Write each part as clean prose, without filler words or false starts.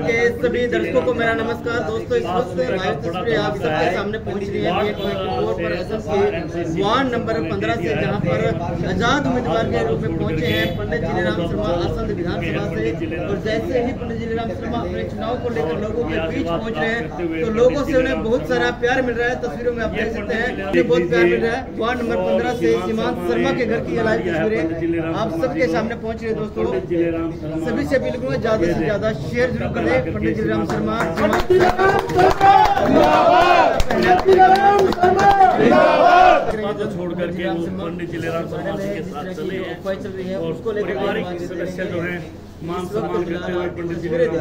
के सभी दर्शकों को मेरा नमस्कार। दोस्तों, इस वक्त लाइव तस्वीरें आप सबके सामने पहुंच रही है वार्ड नंबर 15 से, जहां पर आजाद उम्मीदवार के रूप में पहुंचे हैं पंडित जिलेराम शर्मा आसंद विधानसभा से। और जैसे ही पंडित जिलेराम शर्मा अपने चुनाव को लेकर लोगों के बीच पहुंच रहे हैं तो लोगों से उन्हें बहुत सारा प्यार मिल रहा है। तस्वीरों में आप देख सकते हैं उन्हें बहुत प्यार मिल रहा है। वार्ड नंबर 15 से सीमांत शर्मा के घर की लाइव तस्वीरें आप सबके सामने पहुंच रही है। दोस्तों, सभी से अपील करूंगा ज्यादा से ज्यादा शेयर जरूर करें। पंडित जिलेराम शर्मा छोड़ करके पंडित जिलेराम शर्मा के साथ चले हैं और उसको पारिवारिक सदस्य जो हैं मान सम्मान करते हुए पंडित जिलेराम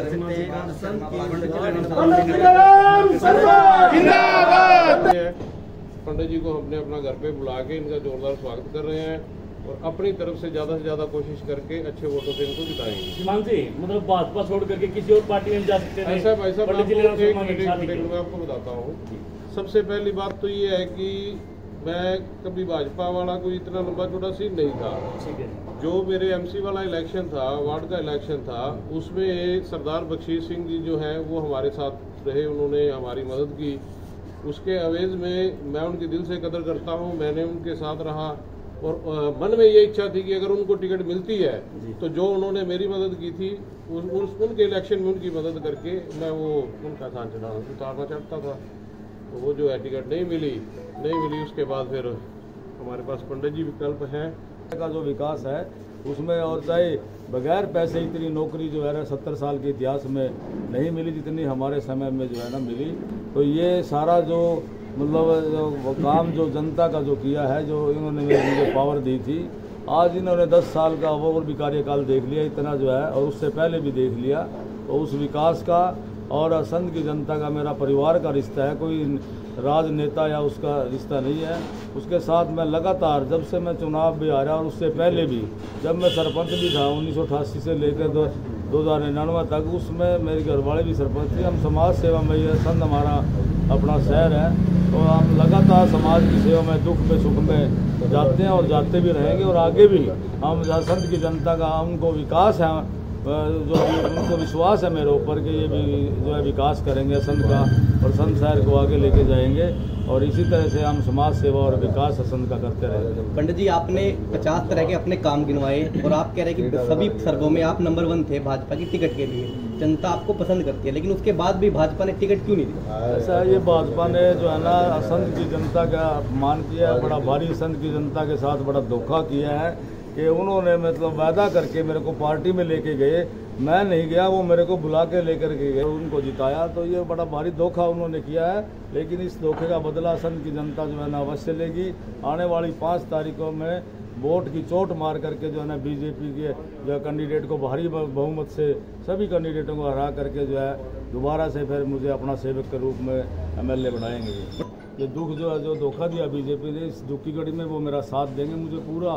पंडित जी को हमने अपना घर पे बुला के इनका जोरदार स्वागत कर रहे हैं और अपनी तरफ से ज्यादा कोशिश करके अच्छे वोटों से इनको जिताएंगे। श्रीमान जी, मतलब भाजपा छोड़ करके किसी और पार्टी में जा सकते हैं? ऐसा मैं आपको बताता हूँ। सबसे पहली बात तो ये है कि मैं कभी भाजपा वाला कोई इतना लंबा चौड़ा सीन नहीं था। जो मेरे एमसी वाला इलेक्शन था, वार्ड का इलेक्शन था, उसमें सरदार बख्शीश सिंह जी जो हैं वो हमारे साथ रहे, उन्होंने हमारी मदद की। उसके अवेज में मैं उनकी दिल से कदर करता हूँ, मैंने उनके साथ रहा और मन में ये इच्छा थी कि अगर उनको टिकट मिलती है तो जो उन्होंने मेरी मदद की थी उनके इलेक्शन में उनकी मदद करके मैं वो उनका साथ उतारना चाहता था। तो वो जो है टिकट नहीं मिली। उसके बाद फिर हमारे पास पंडित जी विकल्प हैं का जो विकास है उसमें, और चाहे बगैर पैसे इतनी नौकरी जो है ना 70 साल के इतिहास में नहीं मिली जितनी हमारे समय में जो है ना मिली। तो ये सारा जो मतलब जो काम जो जनता का जो किया है, जो इन्होंने मुझे पावर दी थी, आज इन्होंने 10 साल का वो और भी कार्यकाल देख लिया इतना जो है, और उससे पहले भी देख लिया। तो उस विकास का और असंध की जनता का मेरा परिवार का रिश्ता है, कोई राजनेता या उसका रिश्ता नहीं है। उसके साथ मैं लगातार जब से मैं चुनाव भी आ रहा और उससे पहले भी जब मैं सरपंच भी था 1988 से लेकर 2099 तक, उसमें मेरे घरवाले भी सरपंच थे। हम समाज सेवा में, ये संध हमारा अपना शहर है, तो हम लगातार समाज की सेवा में, दुख में, सुख में जाते हैं और जाते भी रहेंगे। और आगे भी हम संध की जनता का उनको विकास है, जो उनको विश्वास है मेरे ऊपर कि ये भी जो है विकास करेंगे संध का और संध शहर को आगे लेके जाएंगे। और इसी तरह से हम समाज सेवा और विकास संध का करते रहेंगे। पंडित जी, आपने 50 तरह के अपने काम गिनवाए और आप कह रहे हैं कि सभी सर्वों में आप नंबर 1 थे भाजपा की टिकट के लिए। जनता आपको पसंद करती है, लेकिन उसके बाद भी भाजपा ने टिकट क्यों नहीं दी? ऐसा ये भाजपा ने जो है ना संध की जनता का अपमान किया है, बड़ा भारी संध की जनता के साथ बड़ा धोखा किया है कि उन्होंने मतलब वादा करके मेरे को पार्टी में लेके गए, मैं नहीं गया, वो मेरे को बुला के लेकर के गए, उनको जिताया। तो ये बड़ा भारी धोखा उन्होंने किया है, लेकिन इस धोखे का बदला संध की जनता जो है ना अवश्य लेगी। आने वाली 5 तारीखों में वोट की चोट मार करके जो है ना बीजेपी के जो कैंडिडेट को भारी बहुमत से सभी कैंडिडेटों को हरा करके जो है दोबारा से फिर मुझे अपना सेवक के रूप में MLA बनाएंगे। ये दुख जो है, जो धोखा दिया बीजेपी ने, इस दुख की घड़ी में वो मेरा साथ देंगे। मुझे पूरा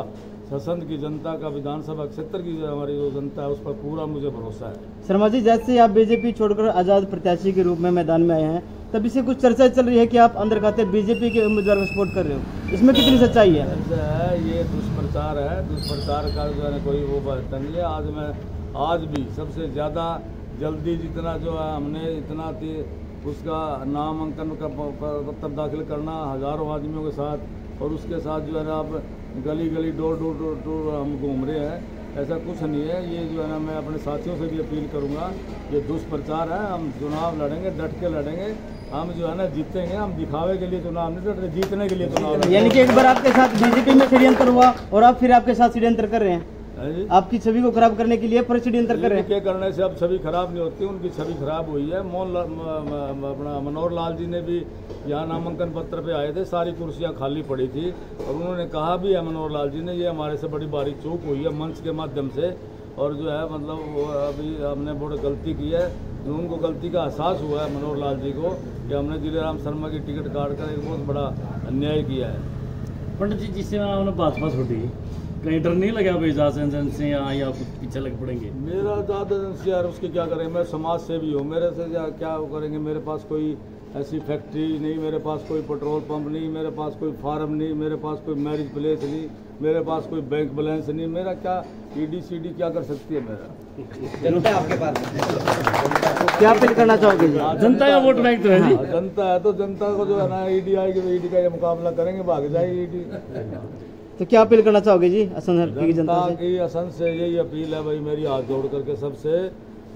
संध की जनता का, विधानसभा क्षेत्र की जो हमारी जो जनता है उस पर पूरा मुझे भरोसा है। शर्मा जी, जैसे आप बीजेपी छोड़कर आजाद प्रत्याशी के रूप में मैदान में आए हैं, तभी से कुछ चर्चा चल रही है कि आप अंदर खाते बीजेपी के उम्मीदवार को सपोर्ट कर रहे हो, इसमें कितनी सच्चाई है? ये दुष्प्रचार है, दुष्प्रचार का जो है कोई वो बात नहीं है। आज भी सबसे ज़्यादा जल्दी जितना जो है हमने इतना उसका नामांकन का पत्र दाखिल करना हज़ारों आदमियों के साथ, और उसके साथ जो है ना आप गली डोर हम घूम रहे हैं, ऐसा कुछ नहीं है। ये जो है ना मैं अपने साथियों से भी अपील करूंगा, ये दुष्प्रचार है। हम चुनाव लड़ेंगे, डट के लड़ेंगे, हम जो है ना जीतेंगे। हम दिखावे के लिए चुनाव नहीं लड़ रहे, जीतने के लिए चुनाव लड़। यानी कि एक बार आपके साथ बीजेपी में षड्यंत्र हुआ और आप फिर आपके साथ षड्यंत्र कर रहे हैं, आपकी छवि को खराब करने के लिए पर षड्यंत्र कर रहे हैं। क्या करने से अब छवि खराब नहीं होती, उनकी छवि खराब हुई है। अपना मनोहर लाल जी ने भी यहाँ नामांकन पत्र पे आए थे, सारी कुर्सियाँ खाली पड़ी थी, और उन्होंने कहा भी है मनोहर लाल जी ने, ये हमारे से बड़ी भारी चूक हुई है मंच के माध्यम से, और जो है मतलब वो अभी हमने बहुत गलती की है। उनको गलती का एहसास हुआ है मनोहर लाल जी को कि हमने जिलेराम शर्मा की टिकट काट कर एक बहुत बड़ा अन्याय किया है। पंडित जी, जिससे आपने भाजपा छोड़ी, कहीं डर नहीं लगा भाई एजेंसी से या कुछ पीछे लग पड़ेंगे? मेरा ज़्यादा एजेंसी यार उसके क्या करें, मैं समाज सेवी हूँ, मेरे से क्या करेंगे? मेरे पास कोई ऐसी फैक्ट्री नहीं, मेरे पास कोई पेट्रोल पंप नहीं, मेरे पास कोई फार्म नहीं, मेरे पास कोई मैरिज प्लेस नहीं, मेरे पास कोई बैंक बैलेंस नहीं। मेरा क्या ईडी सीडी क्या कर सकती है मेरा? जनता आपके पास क्या अपील करना चाहोगे जी? जनता का वोट बैंक तो है जी। जनता है तो जनता को जो है ना ईडी आएगी तो ईडी का ये मुकाबला करेंगे, भाग जाएगी ईडी। तो क्या अपील करना चाहोगे जी असम की जनता जनता से? की असम से यही अपील है भाई, मेरी हाथ जोड़ करके सबसे,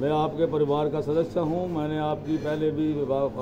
मैं आपके परिवार का सदस्य हूँ। मैंने आपकी पहले भी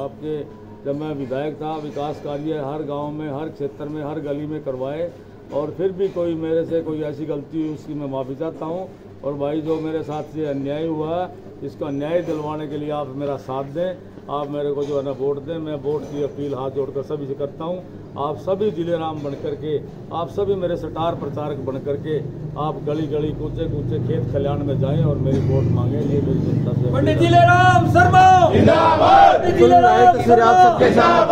आपके जब मैं विधायक था विकास कार्य हर गांव में, हर क्षेत्र में, हर गली में करवाए, और फिर भी कोई मेरे से कोई ऐसी गलती हुई उसकी मैं माफ़ी चाहता हूँ। और भाई जो मेरे साथ से अन्याय हुआ इसको अन्याय दिलवाने के लिए आप मेरा साथ दें, आप मेरे को जो है ना वोट दें। मैं वोट की अपील हाथ जोड़कर सभी से करता हूँ। आप सभी जिलेराम बन करके, आप सभी मेरे स्टार प्रचारक बन करके आप गली गली कूचे कूचे खेत खलिहान में जाएं और मेरी वोट मांगें। ये मेरी जनता से पंडित जिलेराम शर्मा आप सबके साथ